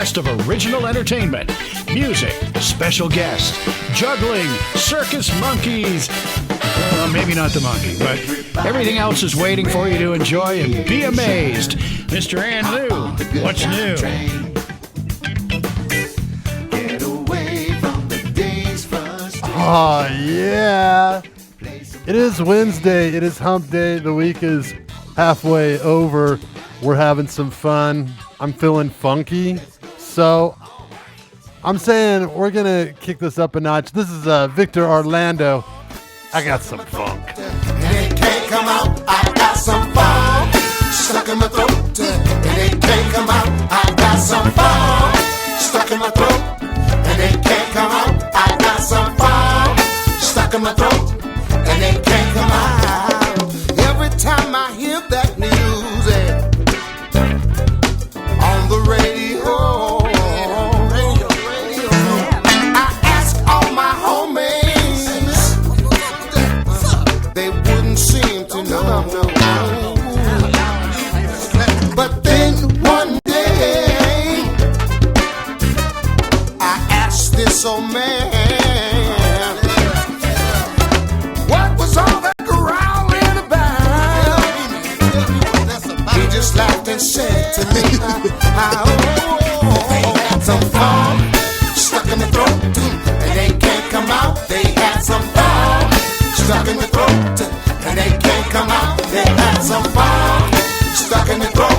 Best of original entertainment, music, special guests, juggling, circus monkeys. Well, maybe not the monkey, but everything else is waiting for you to enjoy and be amazed. Mr. Ann Lou, what's new? Oh, yeah. It is Wednesday. It is hump day. The week is halfway over. We're having some fun. I'm feeling funky. So I'm saying we're going to kick this up a notch. This is Victor Orlando. I got some funk. And it can't come out. I got some funk stuck in my throat. And it can't come out. I got some funk stuck in my throat. And it can't come out. I got some funk stuck in my throat. And it can't come out. Every time I hear that music on the radio, I ask all my homies, they wouldn't seem to know. But then one day I asked this old man, what was all that growling about? He just laughed and said to me, they had some funk stuck in the throat, and they can't come out. They had some funk stuck in the throat, and they can't come out. They had some funk stuck in the throat,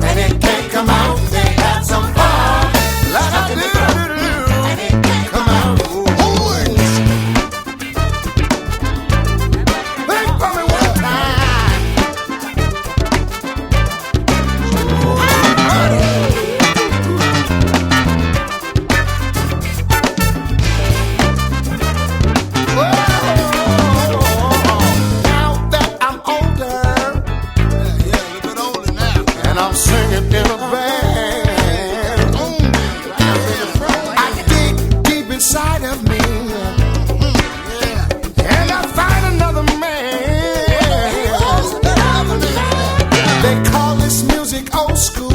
and it can't come out. They had some funk stuck in the throat, and it can't come out. Think for me one time. Now that I'm older, and I'm singing in a band, I dig deep inside of me, and I find another man. They call this music old school,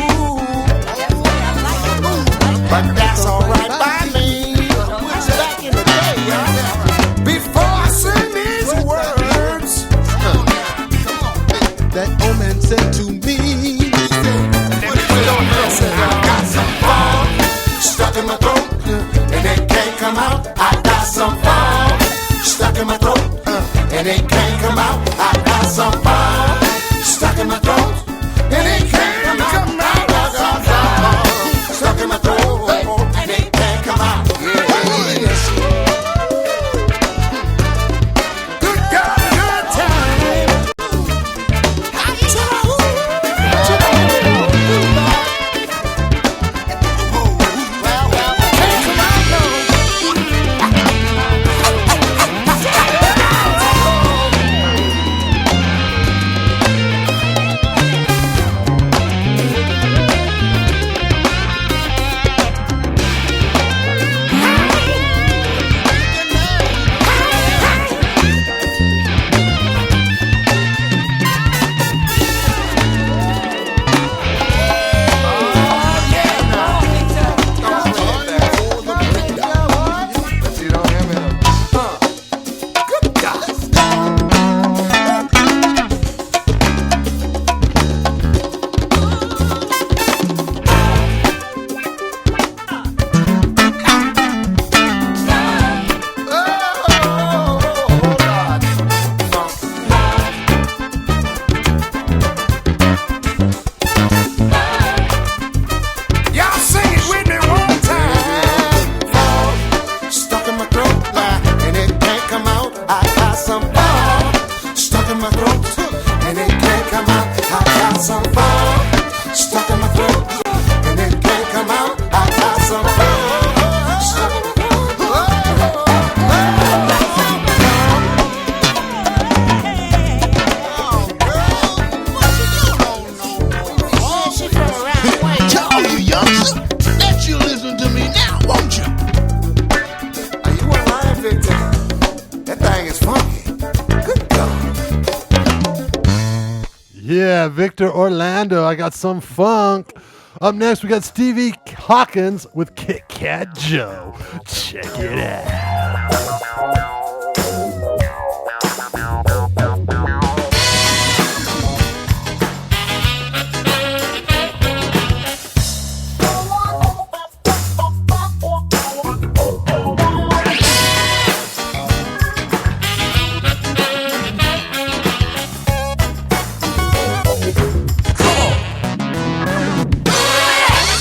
but that's alright by me. Back in the day, before I sing these words, that old man said to me, I got some funk stuck in my throat, and it can't come out. I got some funk stuck in my throat, and it can't come out. I got some funk stuck in my throat, and it can't come out. I got some funk stuck in my throat, and it can't come out. Yes. Good God, good time. Y'all sing it with me one time. Funk stuck in my throat, and it can't come out. I got some funk stuck in my throat, and it can't come out. I got some funk stuck in my throat, and it can't come out. I got some funk stuck in my throat. Tell you, youngster, let you listen to me now, won't you? Are you alive, Victor? That thing is funky. Good God. Yeah, Victor Orlando. I got some funk. Up next, we got Stevie Hawkins with Kit Kat Joe. Check it out.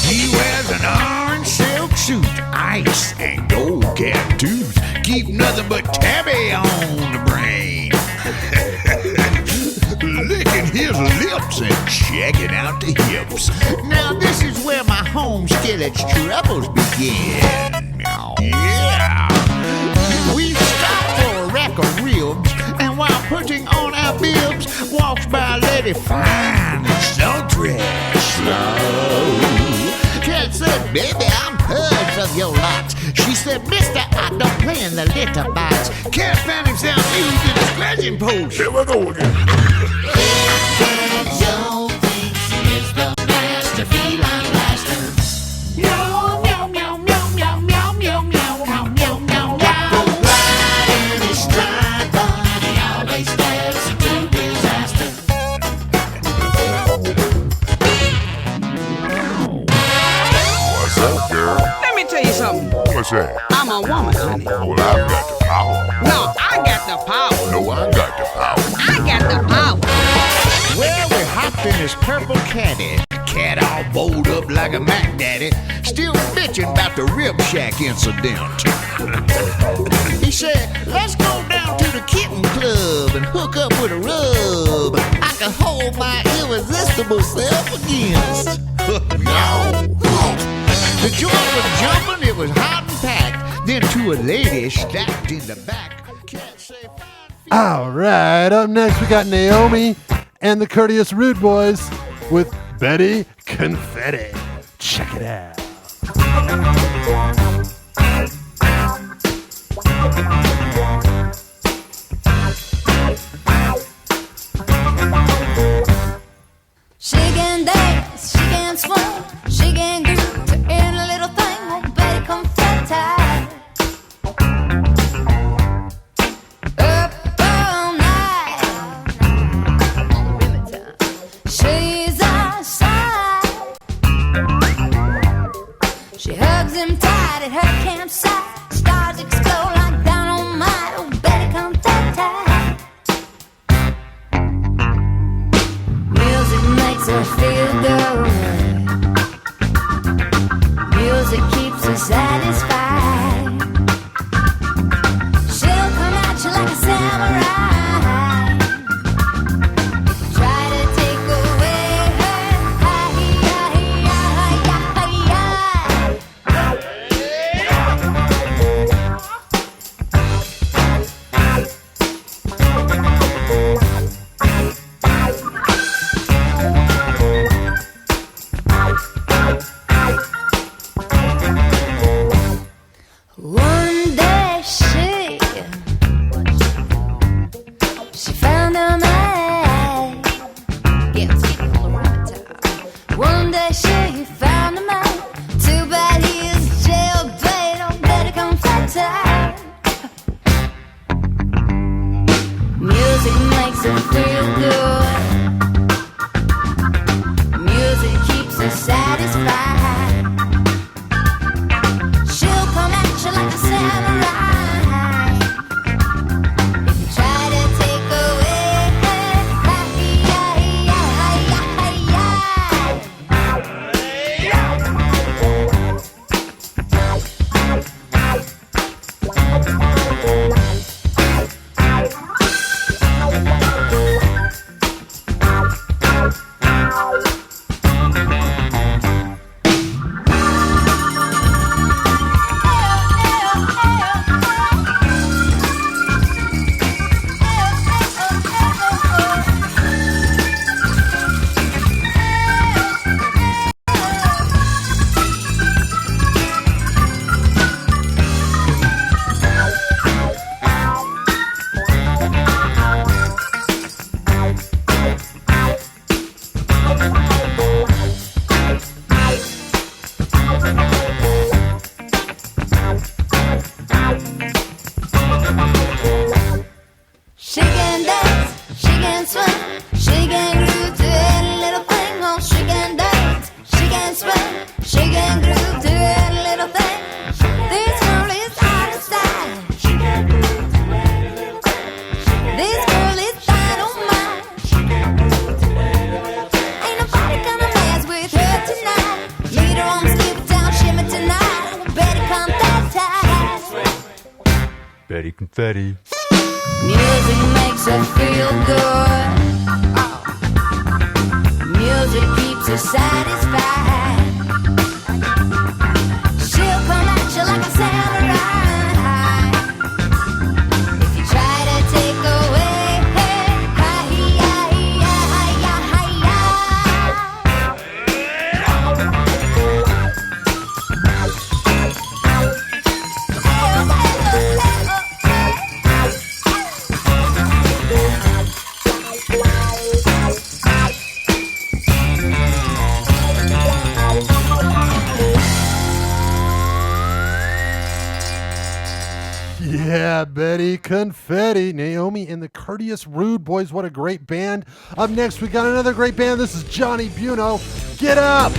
He wears an orange silk suit, ice and gold cat tooth. Keep nothing but tabby on the brain. Licking his lips and checking out the hips. Now this is where my home skillet's troubles begin. Yeah. We stop for a rack of ribs, and while putting on our bibs, walks by a lady fine and sultry, slow. Cat said, baby, I'm purged of your lot. She said, mister, I don't play in the litter box. Cat found himself using the scratching post. Here we go again. Joe thinks he is the master feline blaster. Meow, meow, meow, meow, meow, meow, meow, meow, meow, meow, meow, meow. Right in his stride, but he always steps into disaster. What's up, girl? Let me tell you something. What's that? I'm a woman, honey. Well, I've got the power. No, I got the power. No, I got the power. I got the power. Well, we hopped in his purple caddy. Cat all bowled up like a Mac Daddy. Still bitching about the Rib Shack incident. He said, let's go down to the kitten club and hook up with a rub I can hold my irresistible self against. No. The joint was jumping, it was hot and packed. Then to a lady stacked in the back. Cat say, fine feet. All right, up next, we got Naomi and the Courteous Rude Boys with Betty Confetti. Check it out. She can dance, she can swing, she can groove to any little thing. Oh, Betty Confetti. Up all night. She's outside. She hugs him tight at her campsite. Stars explode like dynamite. Oh, Betty Confetti. Music makes her feel good. Music keeps her satisfied. She'll come at you like a samurai. Try to take away her Betty Confetti. Music makes her feel good. Music keeps her satisfied. She'll come at you like a samurai. If you try to take away, Yeah, Betty Confetti. Naomi and the Courteous Rude Boys. What a great band. Up next, we got another great band. This is Johnny Buno. Get up!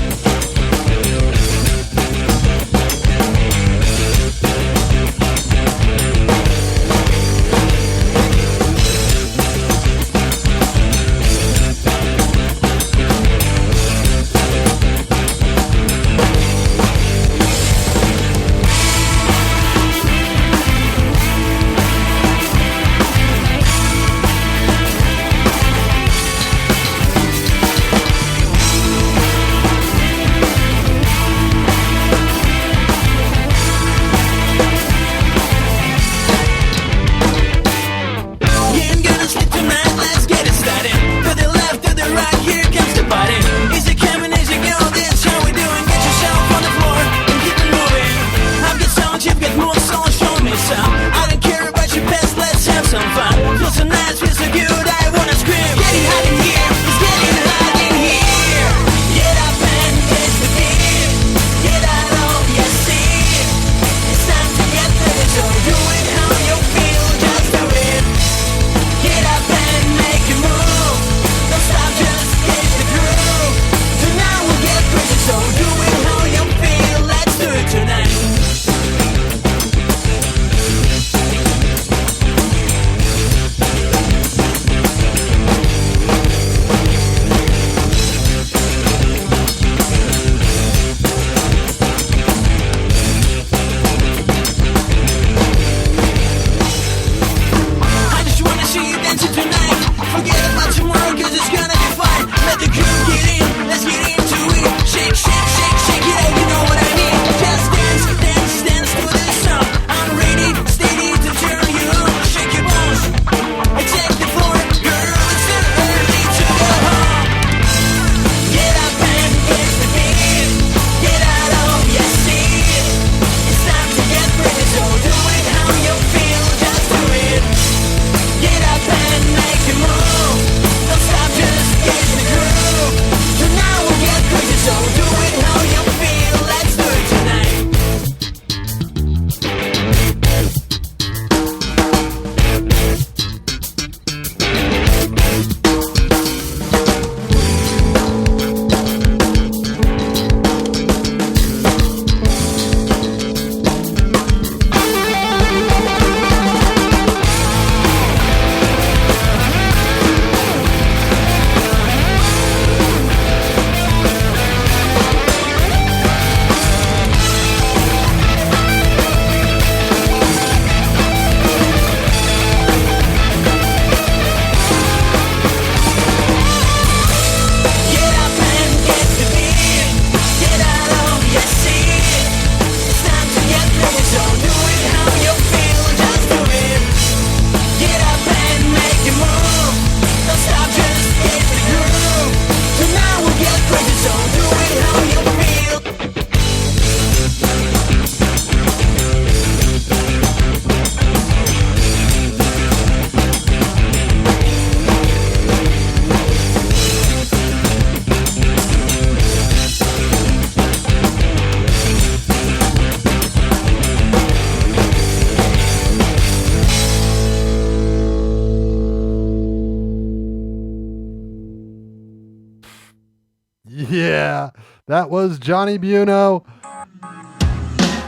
Yeah, that was Johnny Buno.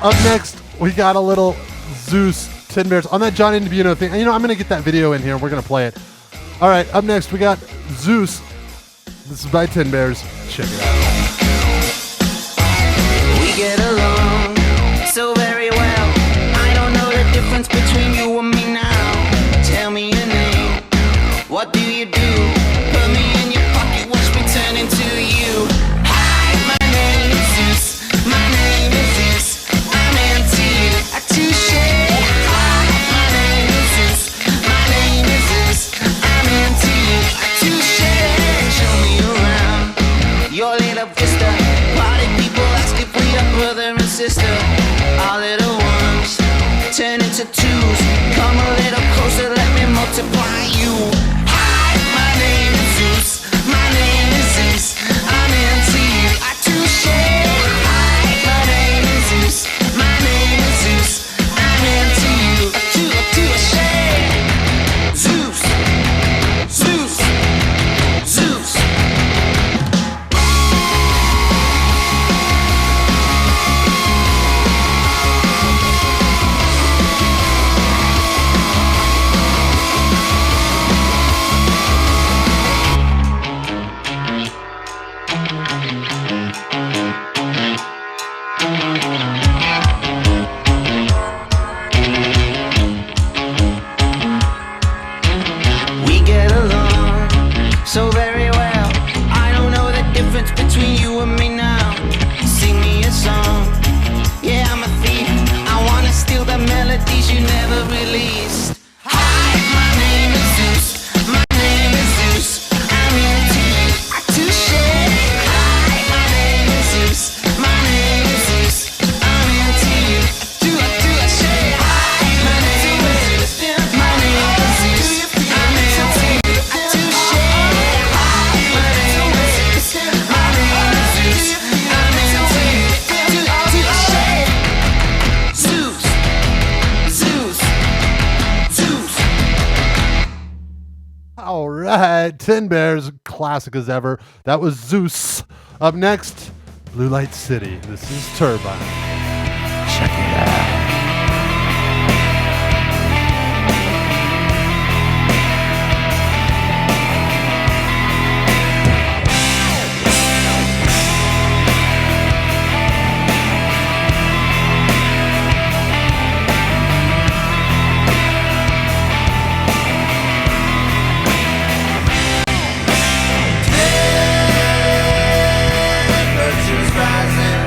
Up next, we got a little Zeus Tin Bears on that Johnny Buno thing. You know, I'm going to get that video in here. We're going to play it. All right, up next, we got Zeus. This is by Tin Bears. Check it out. We get along so very well. I don't know the difference between you and We get along so very well. I don't know the difference between you and me now. Sing me a song. Yeah, I'm a thief. I wanna steal the melodies you never released. Hi, my name is Zeus. My name is Zeus. I'm into you. Touche. Hi, my name is Zeus. My name is Zeus. I'm into you. Do a shake. Hi, my name is Zeus. My name is Zeus. I'm into you. Touche. Hi, my name is Zeus. My name is Zeus. I'm into you. Do a shake. Zeus. Zeus. Zeus. All right, Tin Bears, classic as ever. That was Zeus. Up next, Blue Light City. This is Turbine. Check it out. Temperatures rising.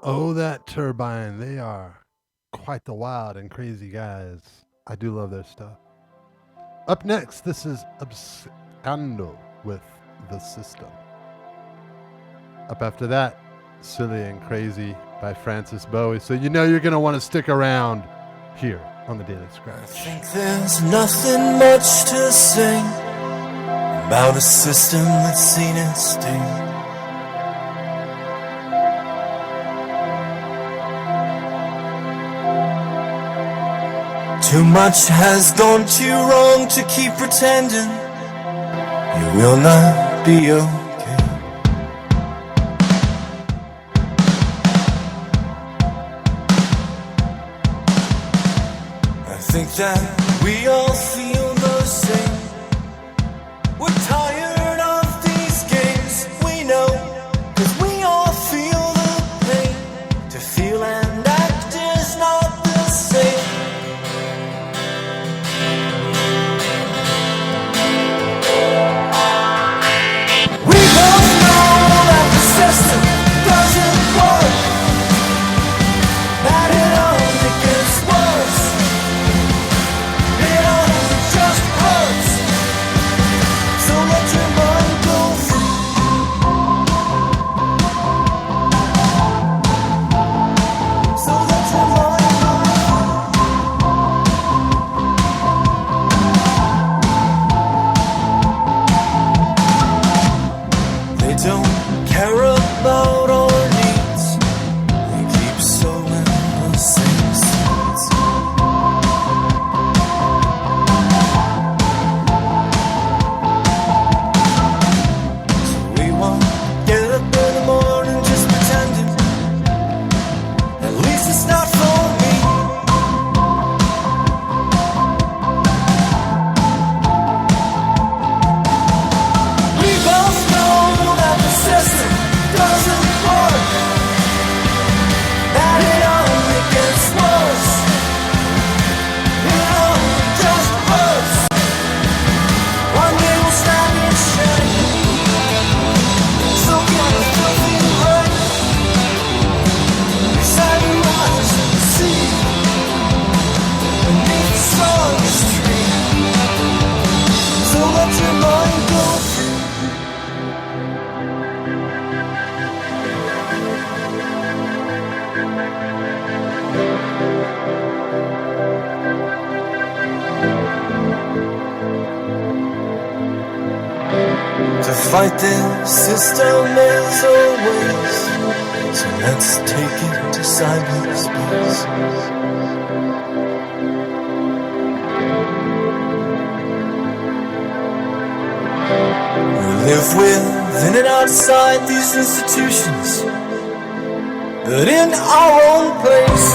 Oh, that turbine. They are quite the wild and crazy guys. I do love their stuff. Up next, this is Abscando with The System. Up after that, Silly and Crazy by Francis Bowie. So you know you're going to want to stick around here on the Daily Scratch. I think there's nothing much to say about a system that's seen its day. Too much has gone too wrong to keep pretending you will not be okay. I think that we all feel the same. We're tired of these games, we know, 'cause we all feel the pain. To feel and act is not the same. To fight this system as always, so let's take it to cyberspace. We live within and outside these institutions, but in our own place.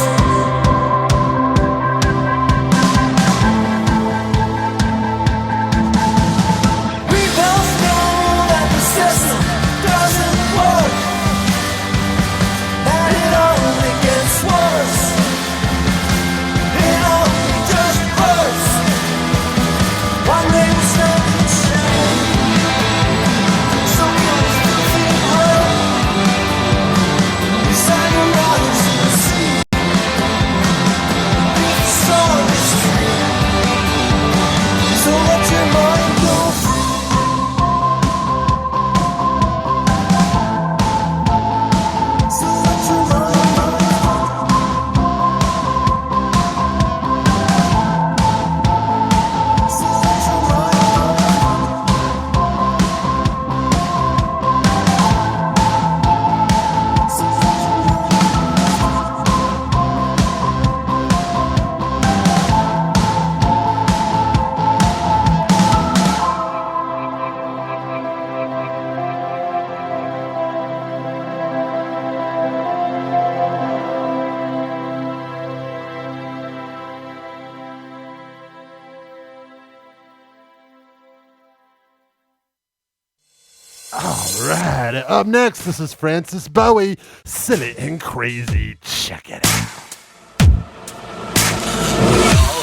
Up next, this is Francis Bowie, Silly and Crazy. Check it out.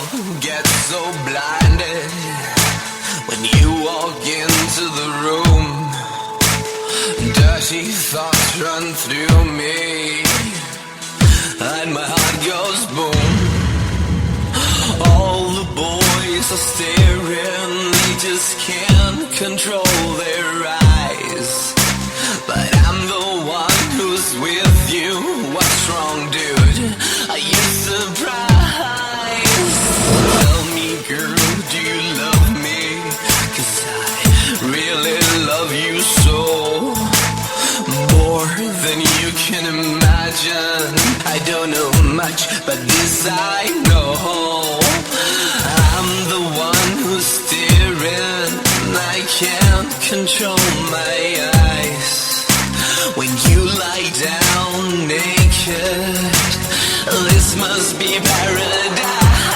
Oh, get so blinded when you walk into the room. Dirty thoughts run through me. are staring, they just can't control their eyes. But I'm the one who's with you. What's wrong, dude? Are you surprised? Tell me, girl, do you love me? 'Cause I really love you so. More than you can imagine. I don't know much, but this I know. I'm the one who's staring. I can't control my eyes. When you lie down naked, this must be paradise.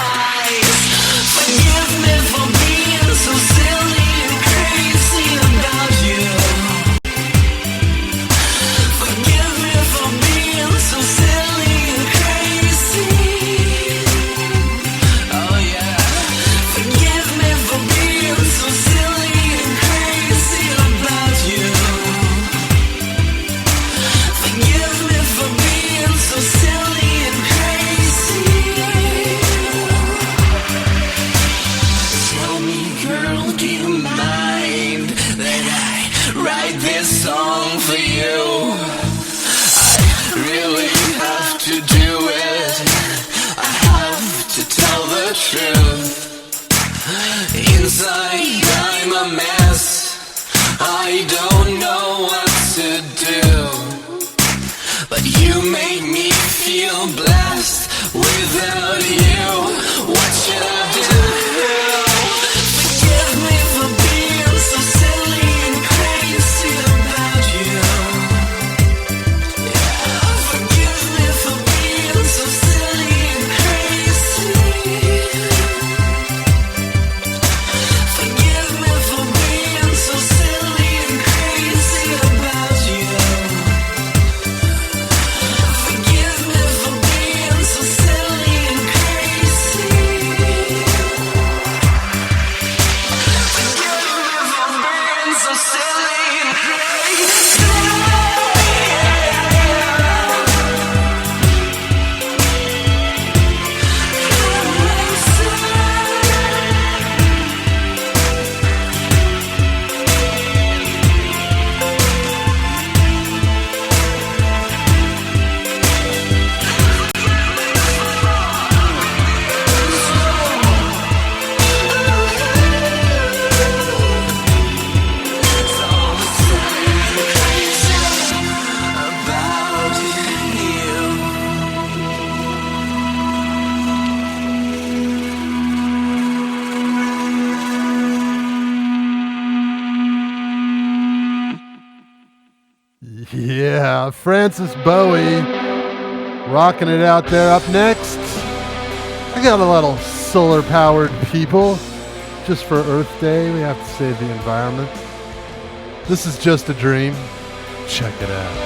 Forgive me for being so silly and crazy about you. Forgive me for being so silly and crazy. Oh yeah. Forgive me for being so silly and crazy about you. Forgive me for being so silly and crazy. Tell me, girl, do you mind that I write this song for you? I really have to do it. I have to tell the truth. Inside I'm a mess. I don't know what to do. But you make me feel blessed. Without you, what should I do? Forgive me for being so silly and crazy about you. Yeah, forgive me for being so silly and crazy. Forgive me for being so silly and crazy about you. Forgive me for being so silly and crazy. Forgive me for being so silly and crazy. About you. Yeah, Francis Bowie rocking it out there. Up next, I got a little solar powered people. Just for Earth Day, we have to save the environment. This is Just a Dream. Check it out.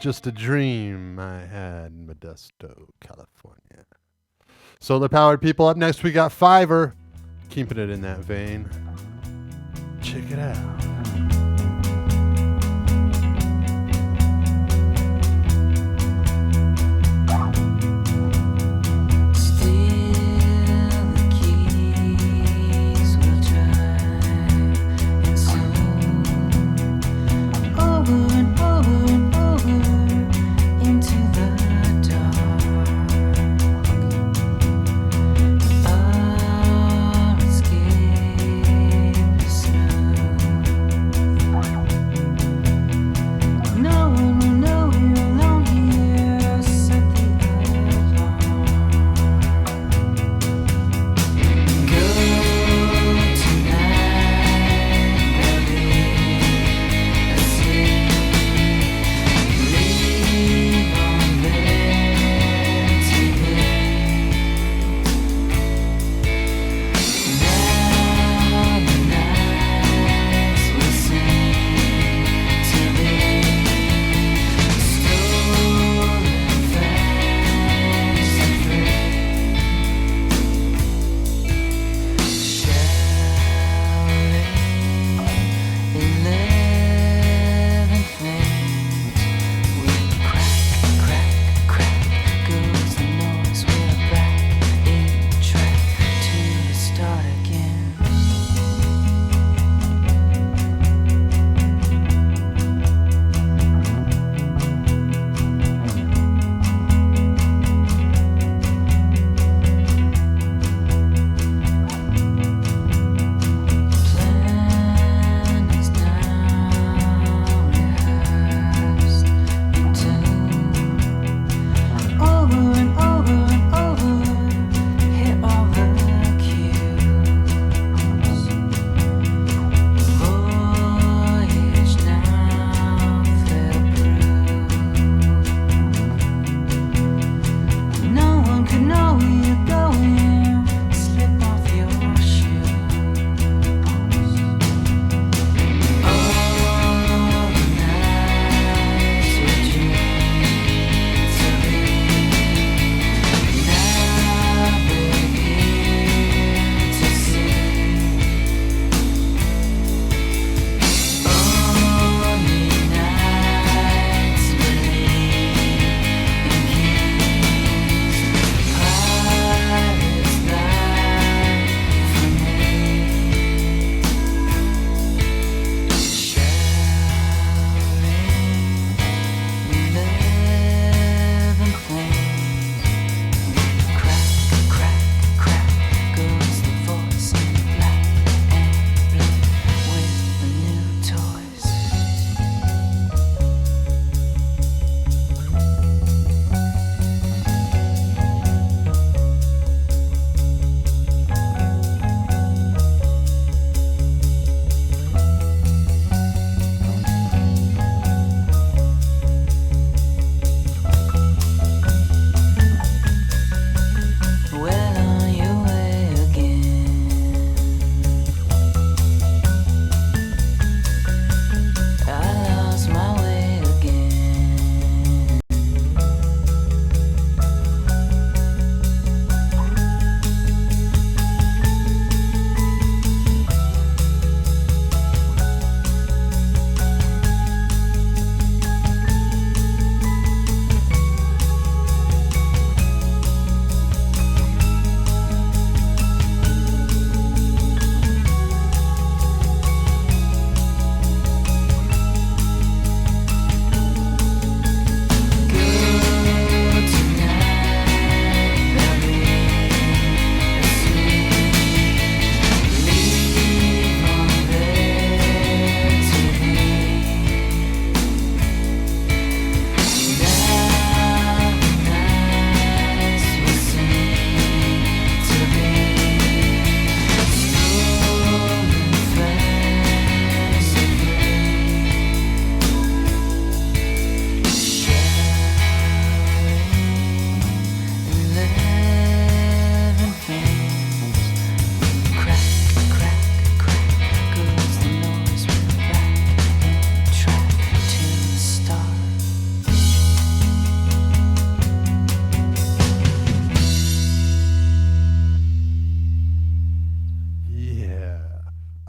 Just a dream I had in Modesto, California. Solar Powered People up next. We got Fiverr. Keeping it in that vein. Check it out. Escape the snow.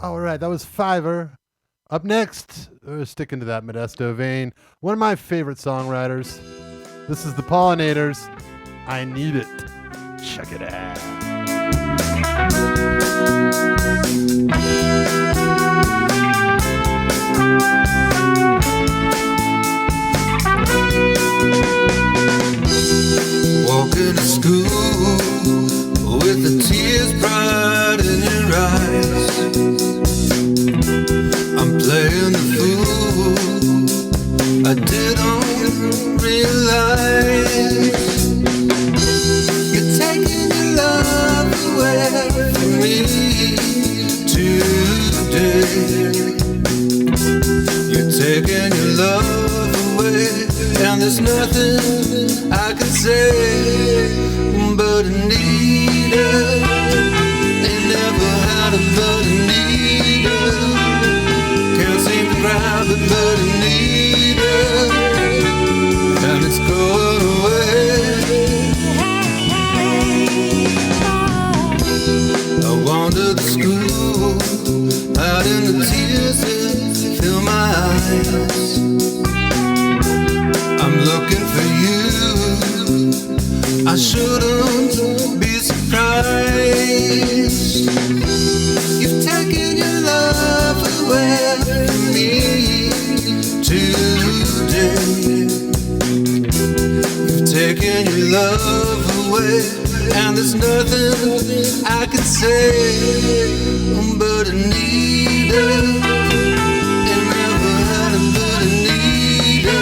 All right, that was Fiverr. Up next, we're sticking to that Modesto vein, one of my favorite songwriters. This is the Pollinators. I Need It. Check it out. Walking to school with the tears bright in your eyes. I'm playing the fool. I didn't realize you're taking your love away from me today. You're taking your love away, and there's nothing I can say but Anita. Ain't never had a but Anita. Can't seem to grab it but Anita, and it's going away. I wander the school, hiding the tears that fill my eyes. I'm looking for you. I shouldn't be surprised. You've taken your love away from me today. You've taken your love away, and there's nothing I can say but Anita. Ain't never had a but Anita.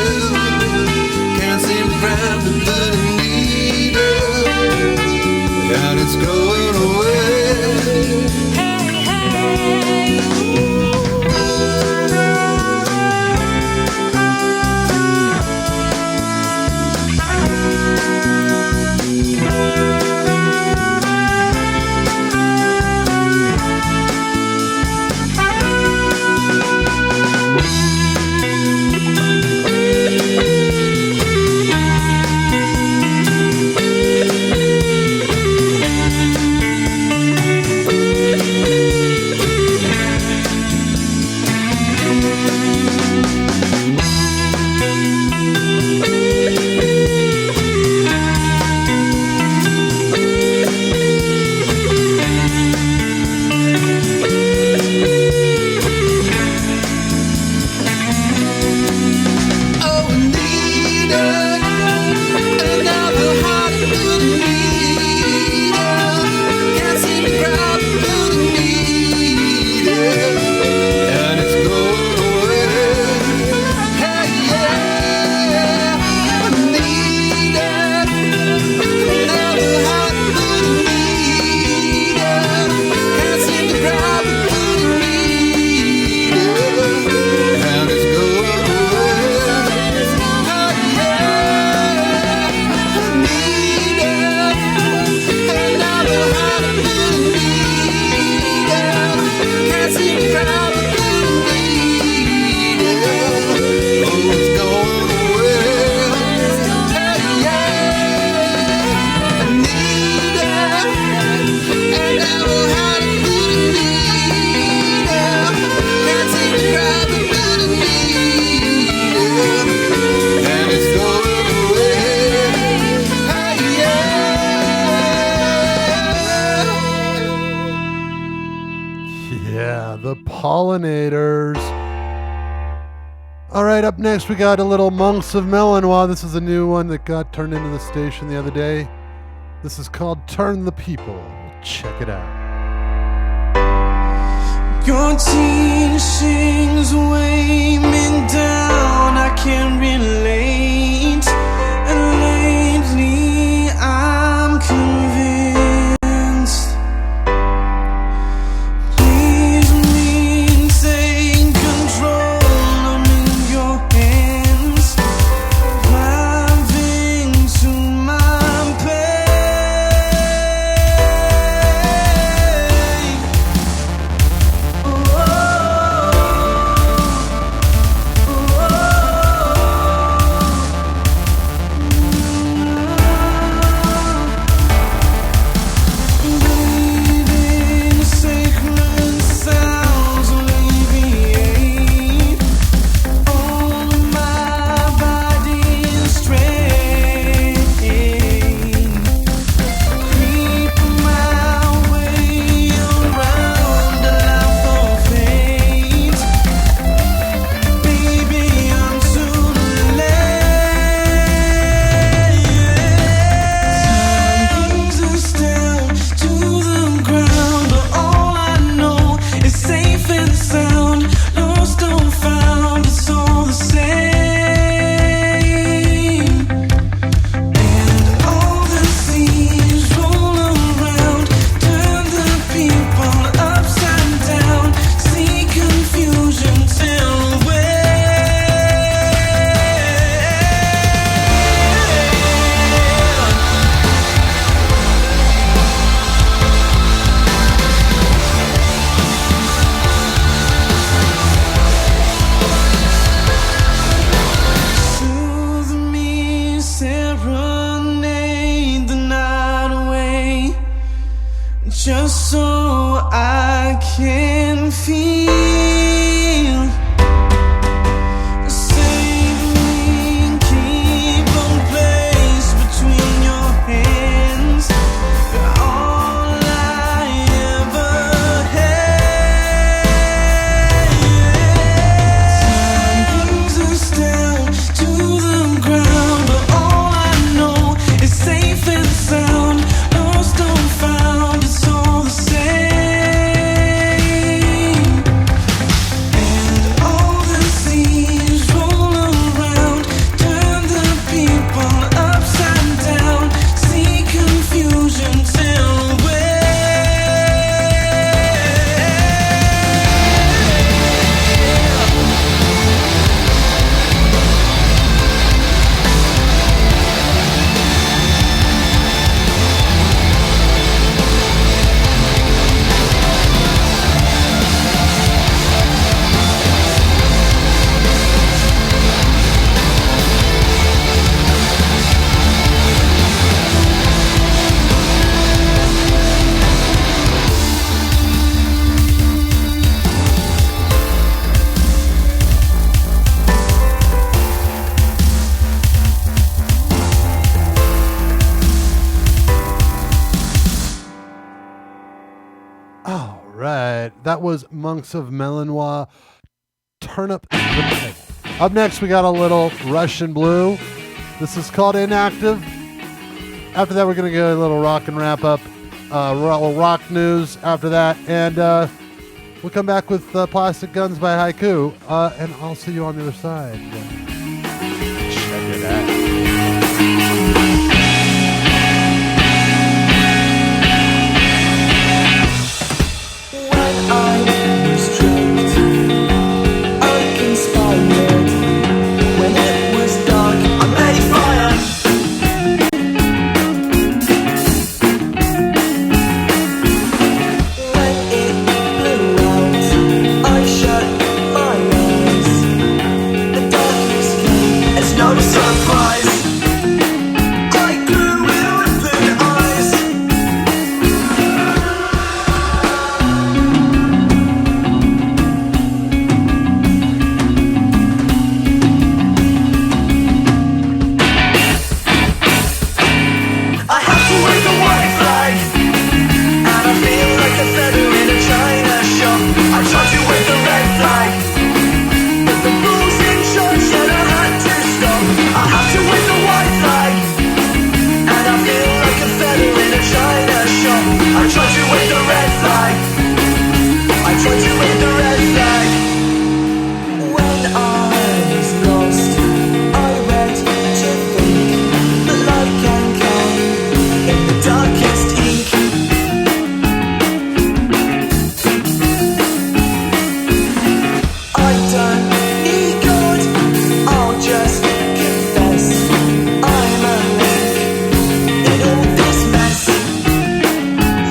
Can't seem to grab the but Anita, and it's going away. Pollinators. All right, up next we got a little Monks of Melanois. This is a new one that got turned into the station the other day. This is called Turn the People. Check it out. Your teachings weigh me down, I can't relate, and lately I'm convinced. Please me, take control, I'm in your hands, driving to my pain. Oh. just so I can feel. Save me, keep a place between your hands. You're all I ever had. Time brings us down to the ground, but all I know is safe and sound. Lost or found, it's all the same. And all the seas roll around, turn the people upside down. See confusion till All right. That was Monks of Melanois. Turn up the pedal. Up next, we got a little Russian Blue. This is called Inactive. After that, we're going to go a little rock and wrap up. Rock news after that. And we'll come back with Plastic Guns by Haiku. And I'll see you on the other side. Check it out. I was drugged, uninspired. When it was dark, I made fire. When it blew out, I shut my eyes. The darkness came, it's no surprise. I grew with open eyes. I have to wave the white flag, and I feel like a feather in a china shop. I tried to wave the red flag, but the rules in charge said I had to stop. I have to wave the white flag, and I feel like a feather in a china shop. I tried to wave the red flag, I tried to wave the red flag. When I was lost, I read to think that light can come in the darkest ink. I don't need God, I'll just confess I'm a link in all this mess.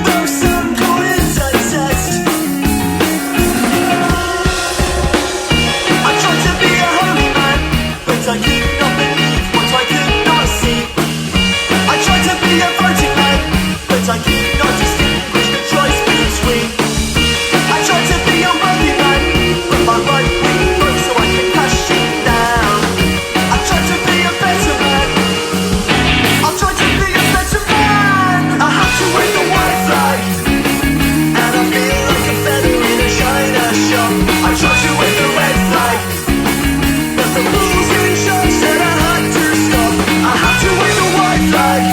Though some call it a test, I tried to be a holy man, but I could not believe what I could not see. I tried to be a voting man, but I could not distinguish the choice between. I tried to be a wealthy man, but my right wing broke so I could cash it down. I tried to be a better man, I tried to be a better man. I have to wave the white flag, and I feel like a feather in a china shop. I tried to wave the red flag, but the rules in charge said I had to stop. I have to wave the white flag,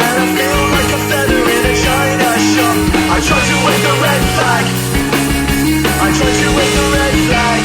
and I feel like a feather in a china shop. I tried to wave the red flag, I tried to wave the red flag.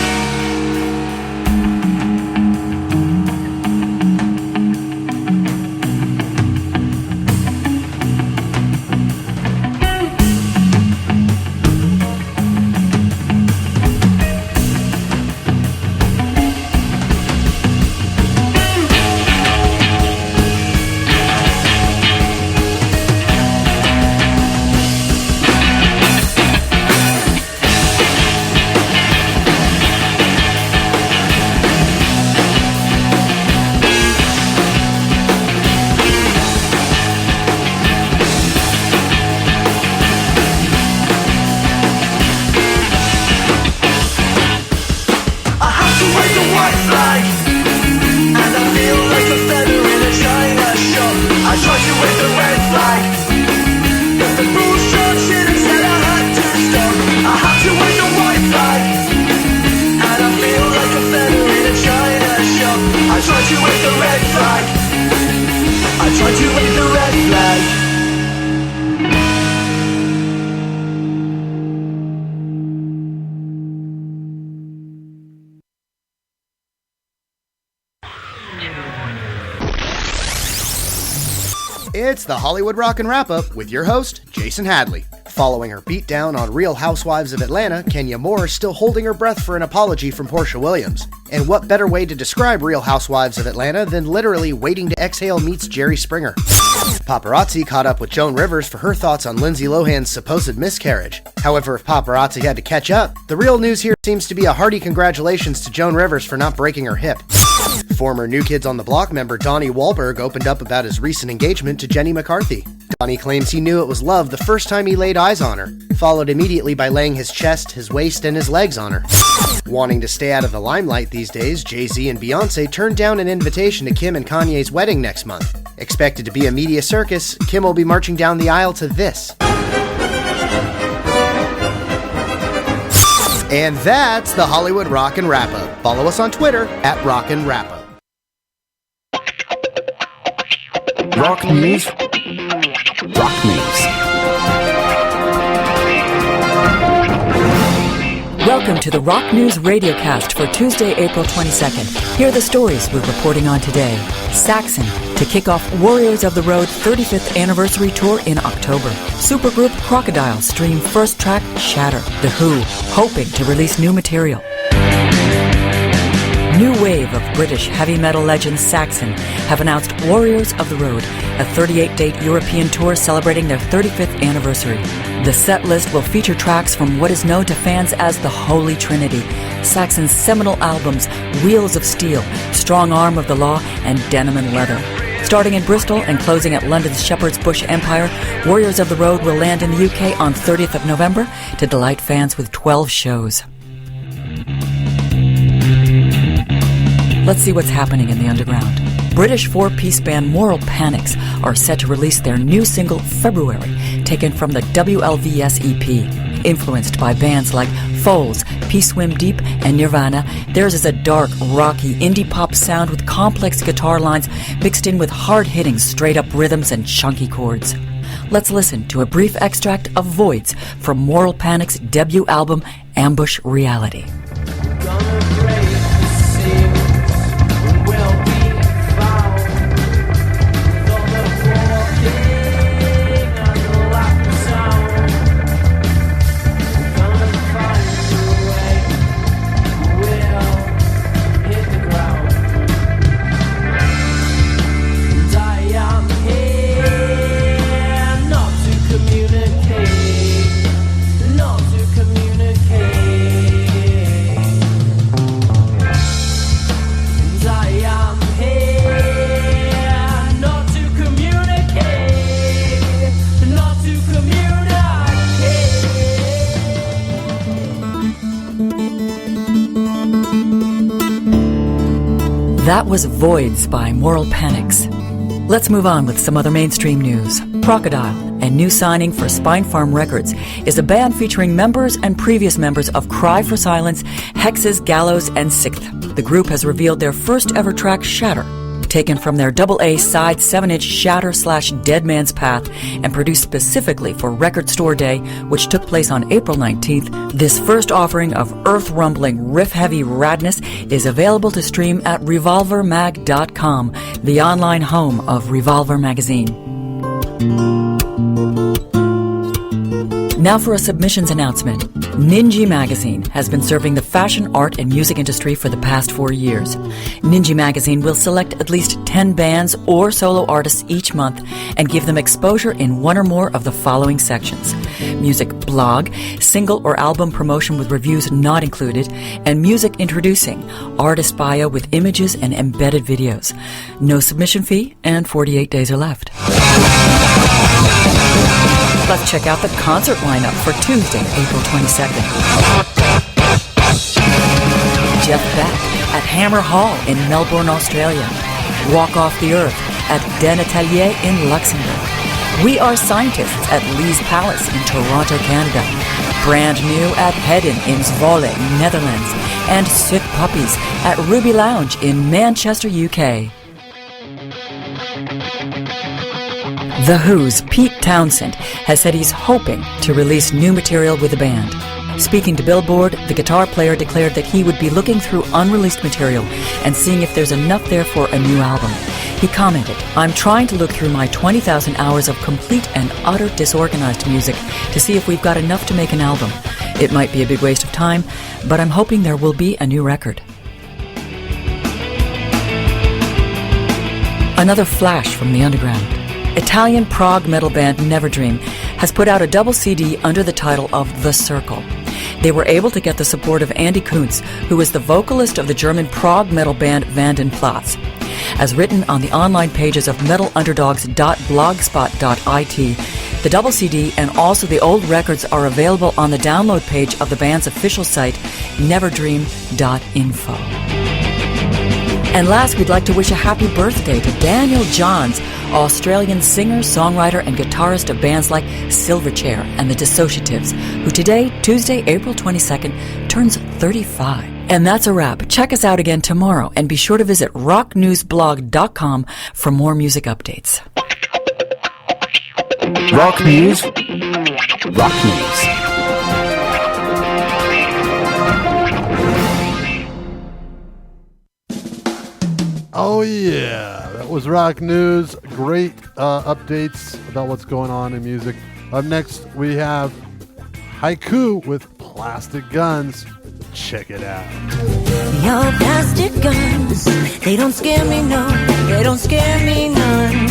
It's the Hollywood Rockin' Wrap-Up with your host, Jason Hadley. Following her beatdown on Real Housewives of Atlanta, Kenya Moore is still holding her breath for an apology from Portia Williams. And what better way to describe Real Housewives of Atlanta than literally waiting to exhale meets Jerry Springer? Paparazzi caught up with Joan Rivers for her thoughts on Lindsay Lohan's supposed miscarriage. However, if paparazzi had to catch up, the real news here seems to be a hearty congratulations to Joan Rivers for not breaking her hip. Former New Kids on the Block member Donnie Wahlberg opened up about his recent engagement to Jenny McCarthy. Donnie claims he knew it was love the first time he laid eyes on her, followed immediately by laying his chest, his waist, and his legs on her. Wanting to stay out of the limelight these days, Jay-Z and Beyoncé turned down an invitation to Kim and Kanye's wedding next month. Expected to be a media circus, Kim will be marching down the aisle to this. And that's the Hollywood Rockin' Wrap-Up. Follow us on Twitter at Rockin' Wrap-Up. Rock News. Rock News. Welcome to the Rock News Radiocast for Tuesday, April 22nd. Here are the stories we're reporting on today. Saxon to kick off Warriors of the Road 35th Anniversary Tour in October. Supergroup Crocodile stream first track Shatter. The Who hoping to release new material. New wave of British heavy metal legends Saxon have announced Warriors of the Road, a 38-date European tour celebrating their 35th anniversary. The set list will feature tracks from what is known to fans as the Holy Trinity, Saxon's seminal albums Wheels of Steel, Strong Arm of the Law, and Denim and Leather. Starting in Bristol and closing at London's Shepherd's Bush Empire, Warriors of the Road will land in the UK on 30th of November to delight fans with 12 shows. Let's see what's happening in the underground. British four-piece band Moral Panics are set to release their new single, February, taken from the WLVS EP. Influenced by bands like Foals, Peace Swim Deep, and Nirvana, theirs is a dark, rocky, indie pop sound with complex guitar lines mixed in with hard-hitting, straight-up rhythms and chunky chords. Let's listen to a brief extract of Voids from Moral Panic's debut album, Ambush Reality. That was Voids by Moral Panics. Let's move on with some other mainstream news. Crocodile, a new signing for Spinefarm Records, is a band featuring members and previous members of Cry for Silence, Hexes, Gallows, and Sixth. The group has revealed their first ever track, Shatter, taken from their AA side 7-inch Shatter/Dead Man's Path and produced specifically for Record Store Day, which took place on April 19th. This first offering of earth-rumbling, riff-heavy radness is available to stream at revolvermag.com, the online home of Revolver Magazine. Now for a submissions announcement. Ninja Magazine has been serving the fashion, art, and music industry for the past 4 years. Ninja Magazine will select at least 10 bands or solo artists each month and give them exposure in one or more of the following sections: music blog, single or album promotion with reviews not included, and music introducing, artist bio with images and embedded videos. No submission fee, and 48 days are left. Let's check out the concert lineup for Tuesday, April 22nd. Jeff Beck at Hammer Hall in Melbourne, Australia. Walk Off the Earth at Den Atelier in Luxembourg. We Are Scientists at Lee's Palace in Toronto, Canada. Brand New at Hedden in Zwolle, Netherlands. And Sick Puppies at Ruby Lounge in Manchester, UK. The Who's Pete Townsend has said he's hoping to release new material with the band. Speaking to Billboard, the guitar player declared that he would be looking through unreleased material and seeing if there's enough there for a new album. He commented, "I'm trying to look through my 20,000 hours of complete and utter disorganized music to see if we've got enough to make an album. It might be a big waste of time, but I'm hoping there will be a new record." Another flash from the underground. Italian prog metal band Neverdream has put out a double CD under the title of The Circle. They were able to get the support of Andy Kuntz, who is the vocalist of the German prog metal band Vandenplatz. As written on the online pages of metalunderdogs.blogspot.it, the double CD and also the old records are available on the download page of the band's official site, neverdream.info. And last, we'd like to wish a happy birthday to Daniel Johns, Australian singer, songwriter, and guitarist of bands like Silverchair and the Dissociatives, who today, Tuesday, April 22nd, turns 35. And that's a wrap. Check us out again tomorrow, and be sure to visit rocknewsblog.com for more music updates. Rock News. Rock News. Oh yeah, that was Rock News. Great updates about what's going on in music. Up next, we have Haiku with Plastic Guns. Check it out. Your plastic guns, they don't scare me, no, they don't scare me none.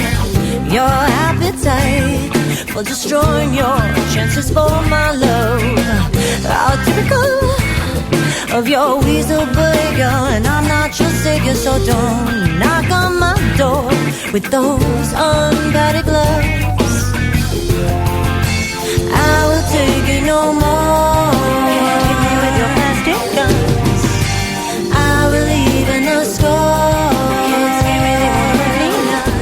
Your appetite for destroying your chances for my love are typical of your weasel behavior, and I'm not your savior, so don't knock on my door with those unpadded gloves. I will take it no more. Hit me with your plastic guns. I will even the score. Can't scare me, they won't hurt me none.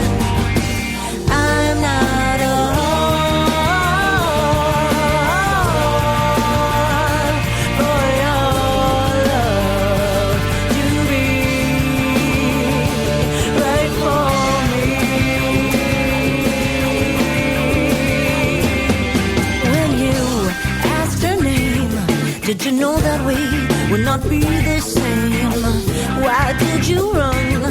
I'm not alone for your love to be right for me. When you asked her name, did you know that we would not be the same? Why did you run?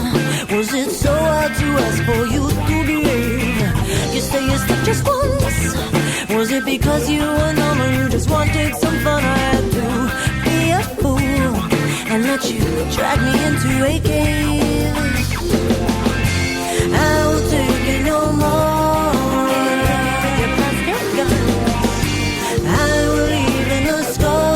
Was it so hard to ask for you to behave? You say you slept just once. Was it because you were normal? You just wanted some fun? I had to be a fool and let you drag me into a cave. I will take it no more. Your plastic guns, I will even the score.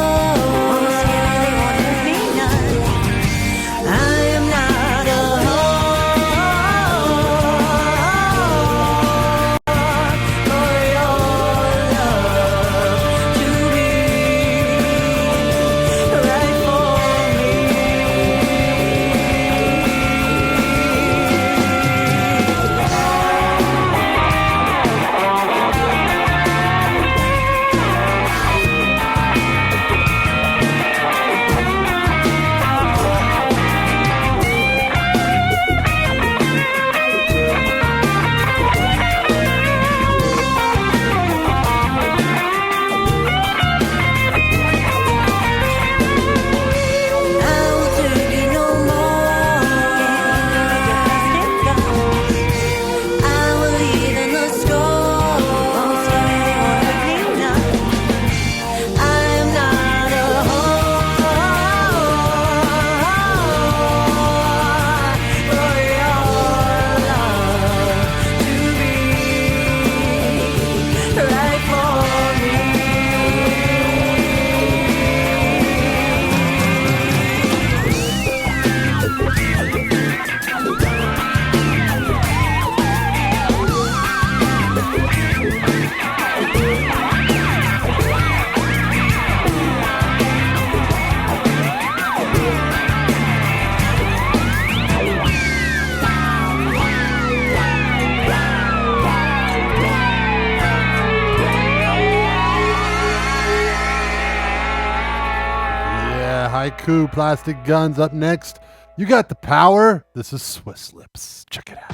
Haiku, Plastic Guns. Up next, you got the power. This is Swiss Lips. Check it out.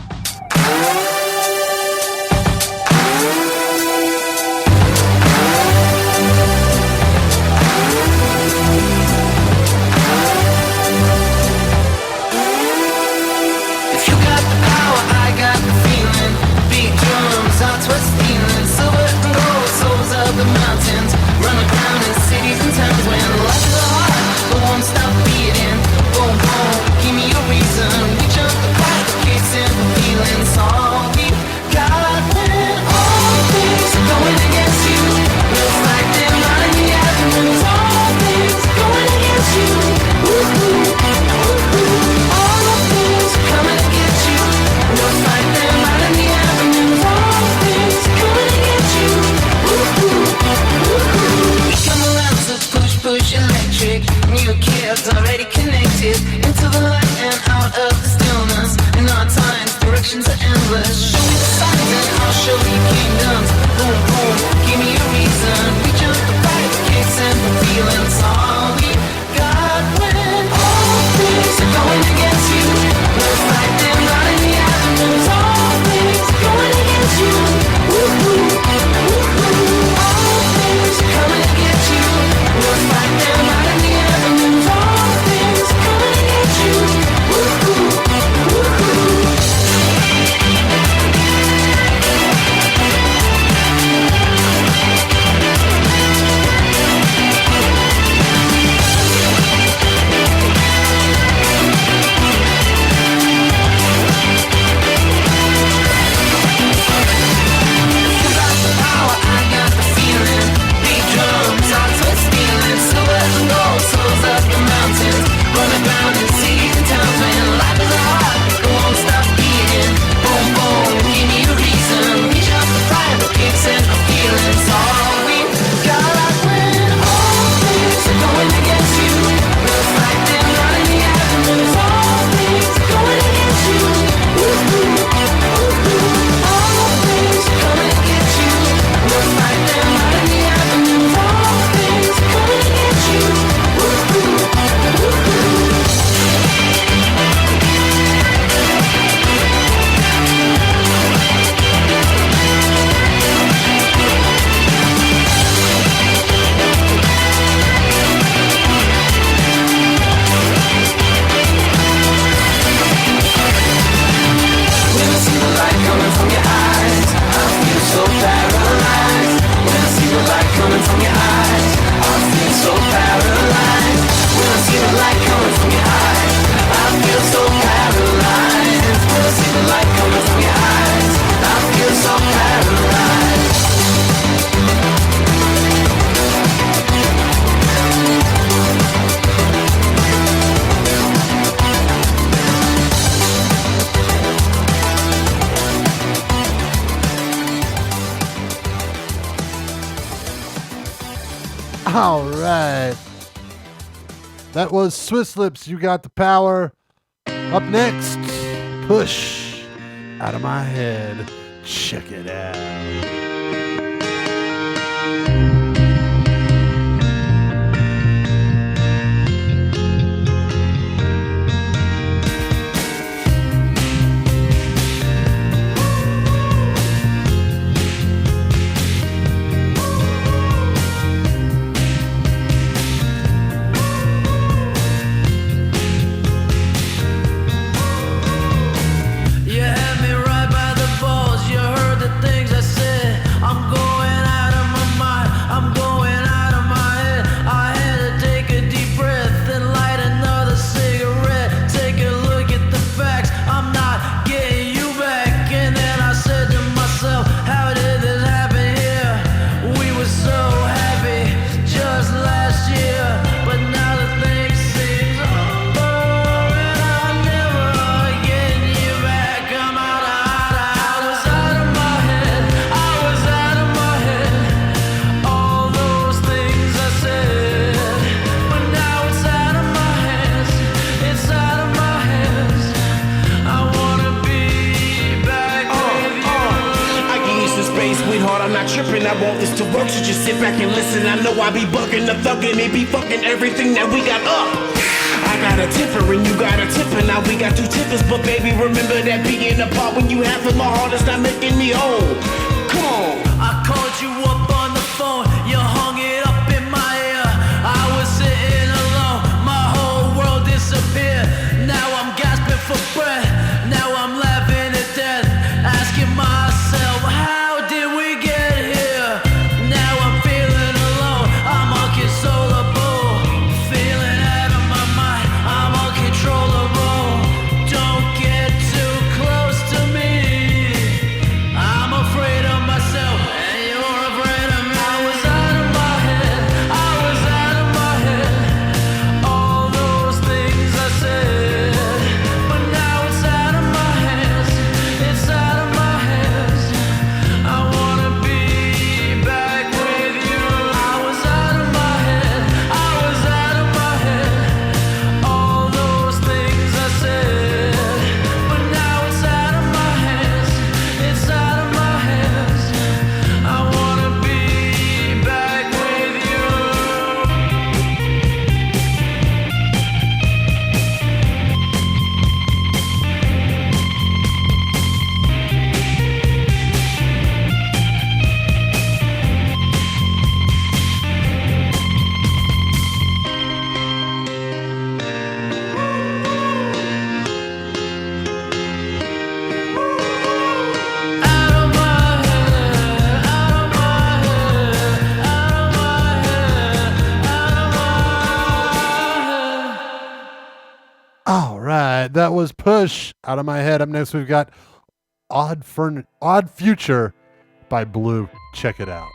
If you got the power, Run around in cities and towns when life is hard, but won't stop beating. Boom, boom, give me a reason. We jump the clock, kicks in for feelings. All we got when all things are going against you. We'll fight them out in the avenues. All things are going against you. Woo-hoo, woo-hoo. All the things are coming to get you. We'll fight them out in the avenues. All things are coming to get you. Woo-hoo, woo-hoo. We come around to push, push electric. New kids already connected into the light and out of the stillness. In our times, directions are endless. Show me the signs and I'll show you kingdoms. Boom, boom, give me a reason. We jump the fight, kicks and the feelings. All we got when all things are going against you. We'll fight them out in the avenues. All things are going against you. Woo-hoo, woo-hoo. All things are coming to get you. We'll fight them out in the avenues. All things are coming to get you. Woo-hoo, woo-hoo. All right. That was Swiss Lips, You Got the Power. Up next, Push Out of My Head. Check it out. You had me right by the balls. You heard the things I said. I'm going out of my mind. I'm going out of my head. I had to take a deep breath and light another cigarette. Take a look at the facts. I'm not getting you back. And then I said to myself, how did this happen here? We were so happy just last year, but now the thing seems over and I'm never getting you back. I'm out of I was out of my head. I was out of my head. All those things I said, but now it's out of my hands. It's out of my hands. I wanna be back with you. I give you some space, sweetheart. I'm not tripping. I want this to work, so just sit back and listen. I know I be bugging the thugging, it be fucking everything that we got up. I got a tipper and you got a tipper. Now we got two tippers, but baby, remember that being apart when you have in my heart is not making me whole. Come on. I called you up on the phone, you hung it up in my ear. I was sitting alone, my whole world disappeared. Now I'm gasping for breath, now I'm laughing to death. Asking myself, how did we get here? Now I'm feeling alone, right, that was Push Out of My Head. Up next, we've got Odd Future by Blue. Check it out.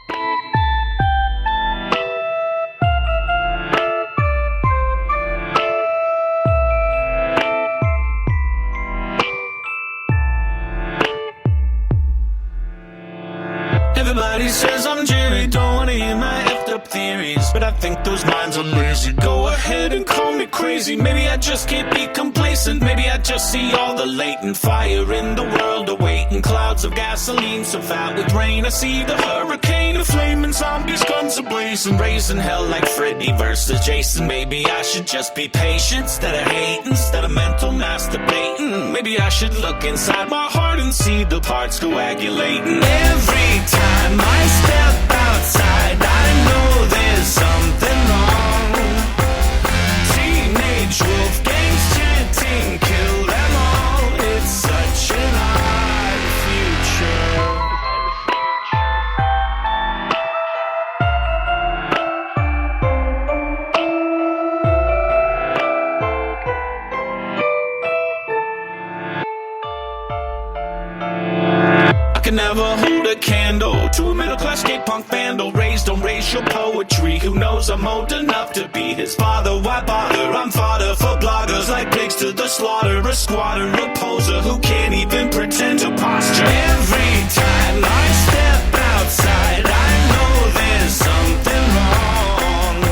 Everybody says I'm Jerry, don't wanna hear my effed up theories, but I think those minds are lazy. Go ahead and call me crazy. Maybe I just can't be complacent. Maybe I just see all the latent fire in the world awaiting. Clouds of gasoline so fat with rain. I see the hurricane of flaming zombies, guns ablazing, raising hell like Freddy versus Jason. Maybe I should just be patient instead of hating, instead of mental masturbating. Maybe I should look inside my heart and see the parts coagulating. Every time I step outside, I know there's something wrong. Teenage Wolfgangs chanting, kill them all. It's such an odd future. I can never hold a candle to a middle-class gay punk vandal raised on racial poetry. Who knows I'm old enough to be his father? Why bother? I'm fodder for bloggers like pigs to the slaughter. A squatter, a poser who can't even pretend to posture. Every time I step outside, I know there's something wrong.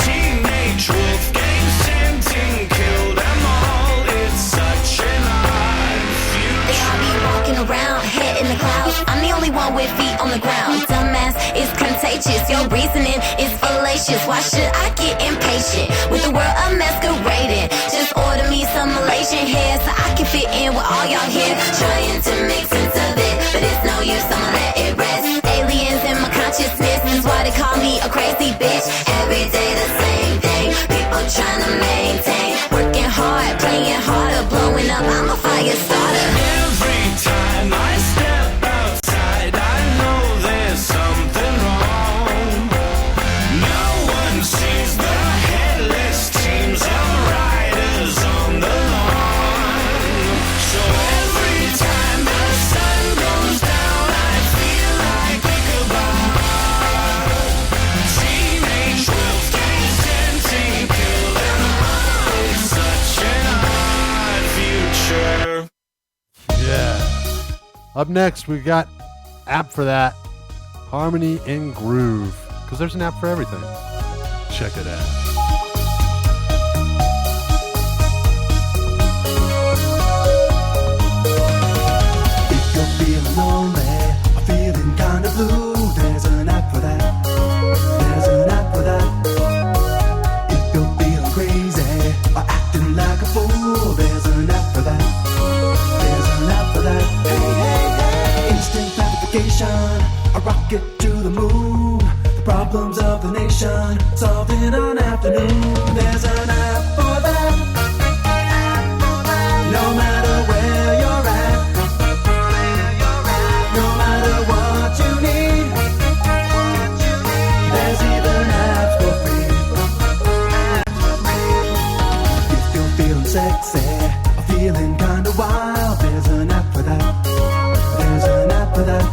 Teenage Wolfgangs chanting, kill them all. It's such an odd future. They all be walking around, head in the clouds. I'm the only one with feet on the ground. Dumbass is contagious. Your reasoning is fallacious. Why should I get impatient with the world I'm masquerading? Just order me some Malaysian hair so I can fit in with all y'all here. Trying to make sense of it, but it's no use, I'ma let it rest. Aliens in my consciousness, that's why they call me a crazy bitch. Every day the same thing, people trying to maintain. Working hard, playing harder, blowing up, I'm a fire starter. Every time I step outside, I know there's something wrong. No one sees the headless teams of riders on the lawn. So every time the sun goes down, I feel like Ichabod. Teenage Wolfgangs chanting, kill them all. It's such an odd future. Yeah. Up next, we got app for that, Harmony and Groove, because there's an app for everything. Check it out. If you're feeling lonely or feeling kind of blue, there's an app for that. There's an app for that. If you're feeling crazy or acting like a fool, there's an app for that. There's an app for that. Hey, hey, hey. Instant gratification, a rocket to the moon. The problems of the nation solved in an afternoon. There's an app for that. No matter where you're at, no matter what you need, there's even apps for free. If you're feeling sexy or feeling kinda wild, there's an app for that. There's an app for that.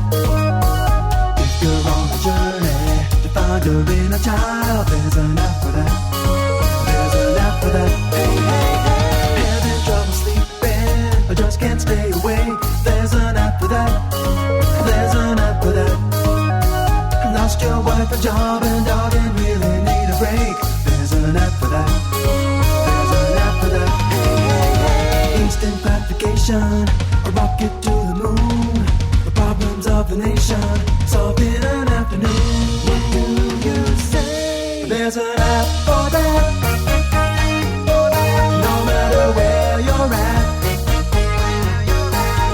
If you're on a journey to find your inner child, there's an app for that. There's an app for that. Hey, hey, hey. Having trouble sleeping or just can't stay awake, there's an app for that. There's an app for that. Lost your wife, a job, and dog, and really need a break, there's an app for that. There's an app for that. Hey, hey, hey. Instant gratification, a rocket to the moon. The problems of the nation solved in an afternoon. What do you say? There's an app for that. No matter where you're at,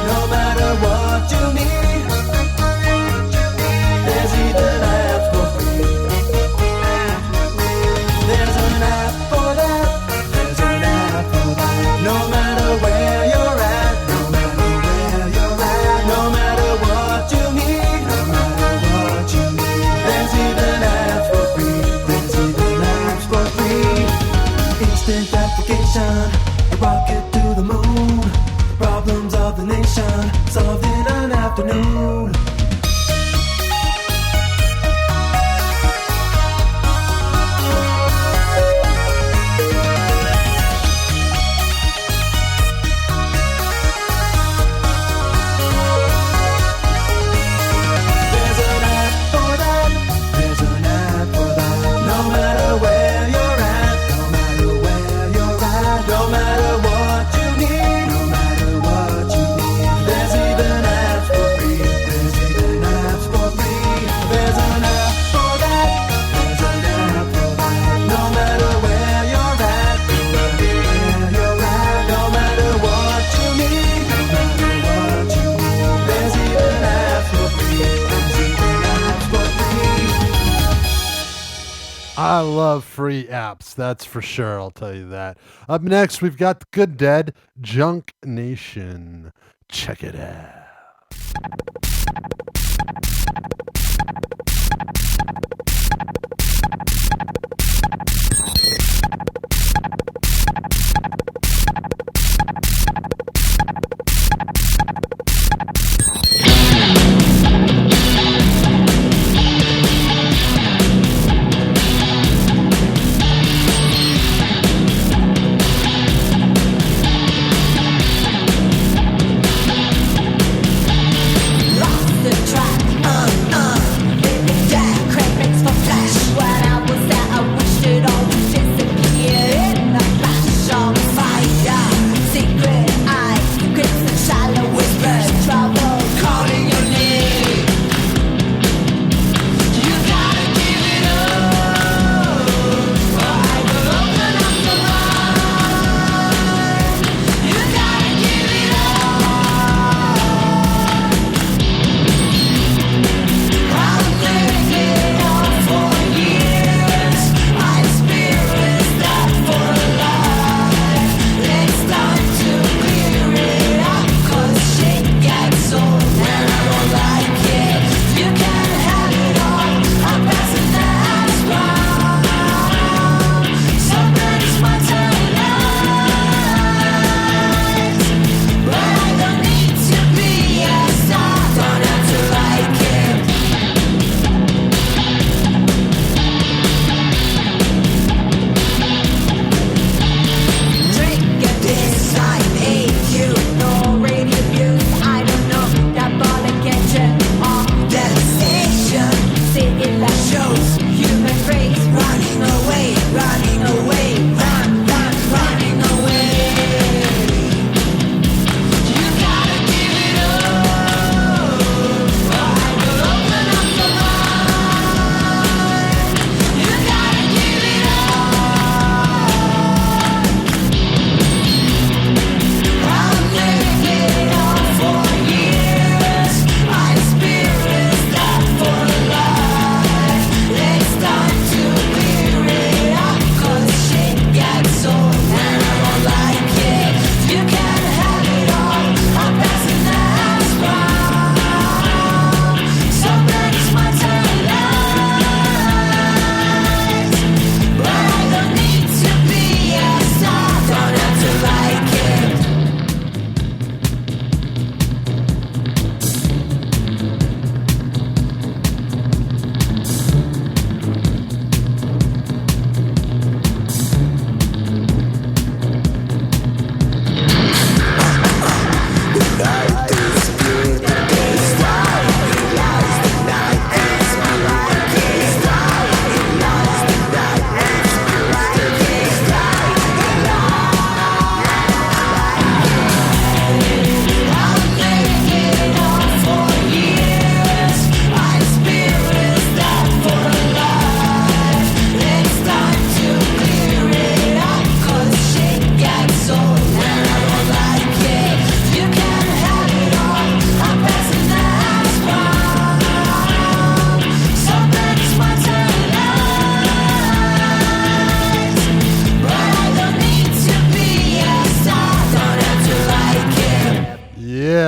no matter what you need, there's even apps for free. There's an app for that. There's an app for that. No matter where you're at, no matter where you're at, no matter what you need, no matter what you need, there's even apps for free. There's even apps for free. Instant gratification, a rocket to I love free apps, that's for sure, I'll tell you that. Up next, we've got the Good Dead, Junk Nation. Check it out.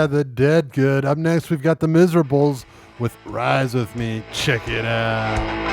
The Dead Good. Up next, we've got the Miserables with Rise With Me. Check it out.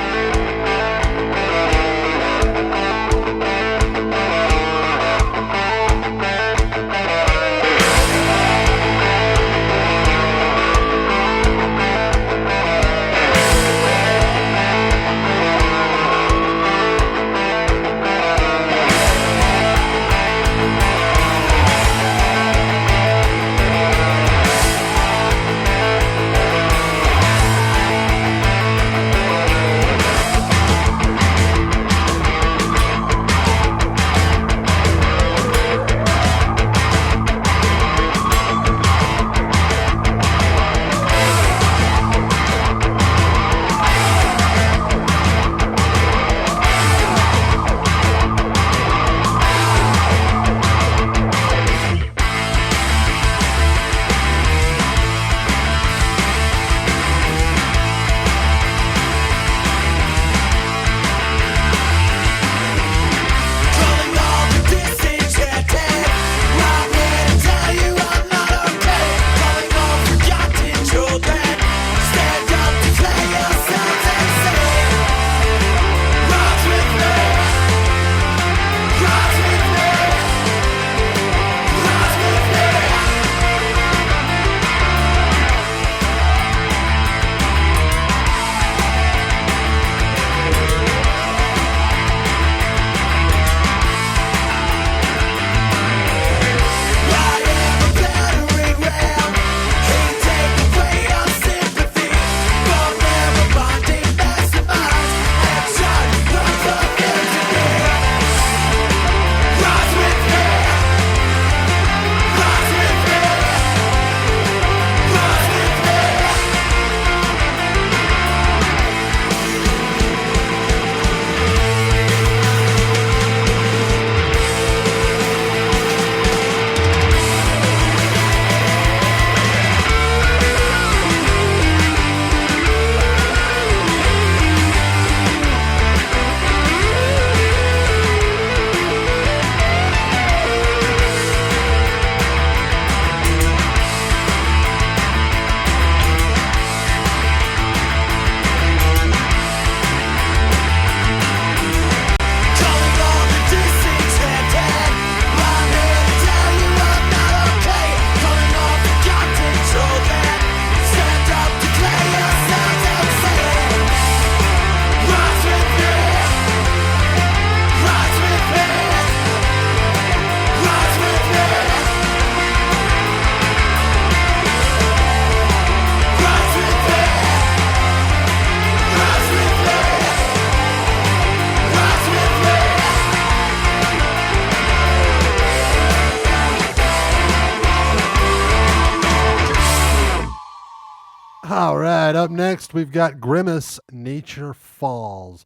All right, up next we've got Grimace, Nature Falls.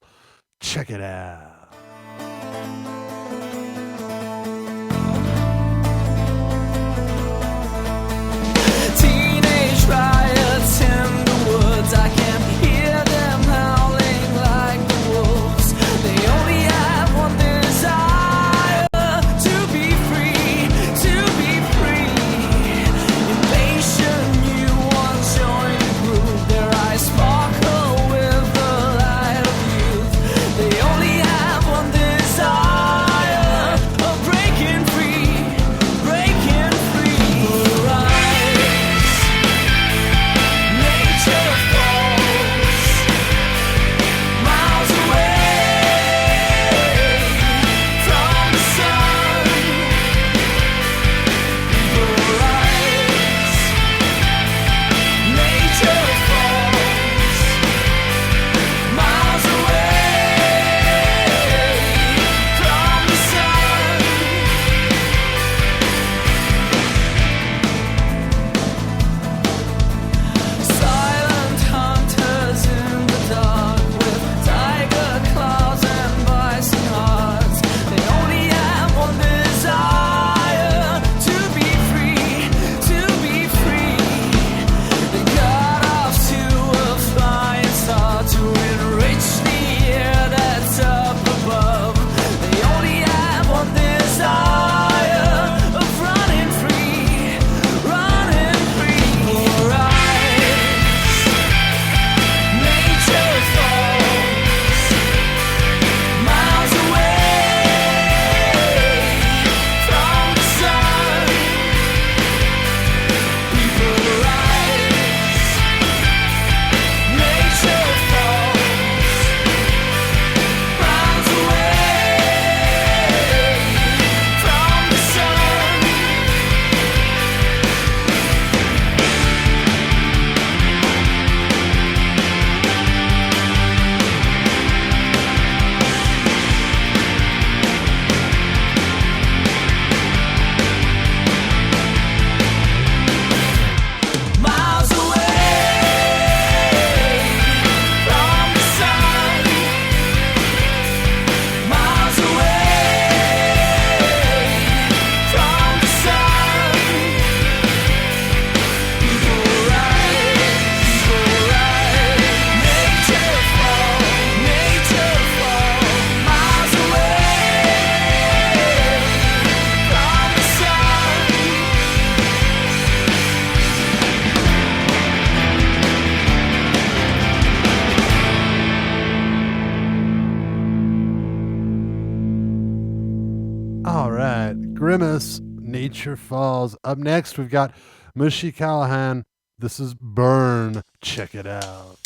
Check it out. Teenage riots in the woods, I can hear them howling like the wolves. They only have one desire, to be free, to be free. Impatient new ones join the group, their eyes sparkle with the light of youth. They only have one desire, of breaking free, breaking free. Nature falls miles away from the sun. People rise. Nature falls miles away from the sun. Silent hunters in the dark with tiger claws and bison hearts. They only have one desire, to be free, to be free. They got off to a flying star to enrich the air that's up above. They only have one desire, of running free, running free. Rise. Nature falls miles away from the sun. People rise. Nature falls miles away from the sun. Miles away from the sun. Miles away from the sun. People rise, nature fall, miles away from the sun. All right, Grimace, Nature Falls. Up next, we've got Mushy Callahan. This is Burn. Check it out.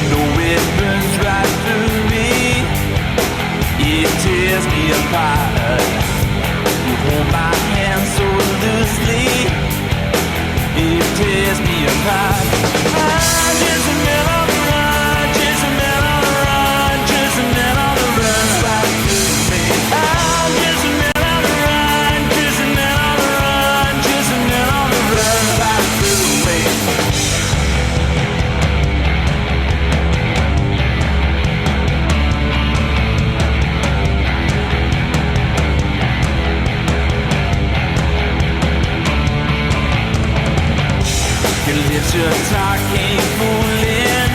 No, it burns right through me. It tears me apart. You hold my hand so loosely. It tears me apart. I'm just a man on the run, just a man on the run, just a man on the run right through me. I'm just a man on the run, just a man on the run, just a man on the run right through me. Your lips are talking, fooling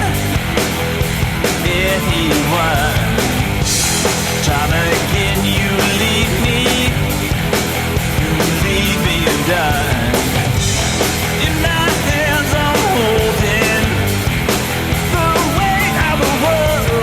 anyone. Time again, you leave me undone. In my hands, I'm holding the weight of the world.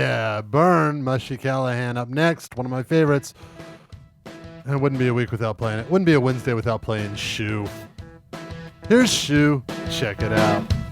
Yeah, Burn, Mushy Callahan up next. One of my favorites. And it wouldn't be a week without playing it. Wouldn't be a Wednesday without playing Shoe. Here's Shoe. Check it out.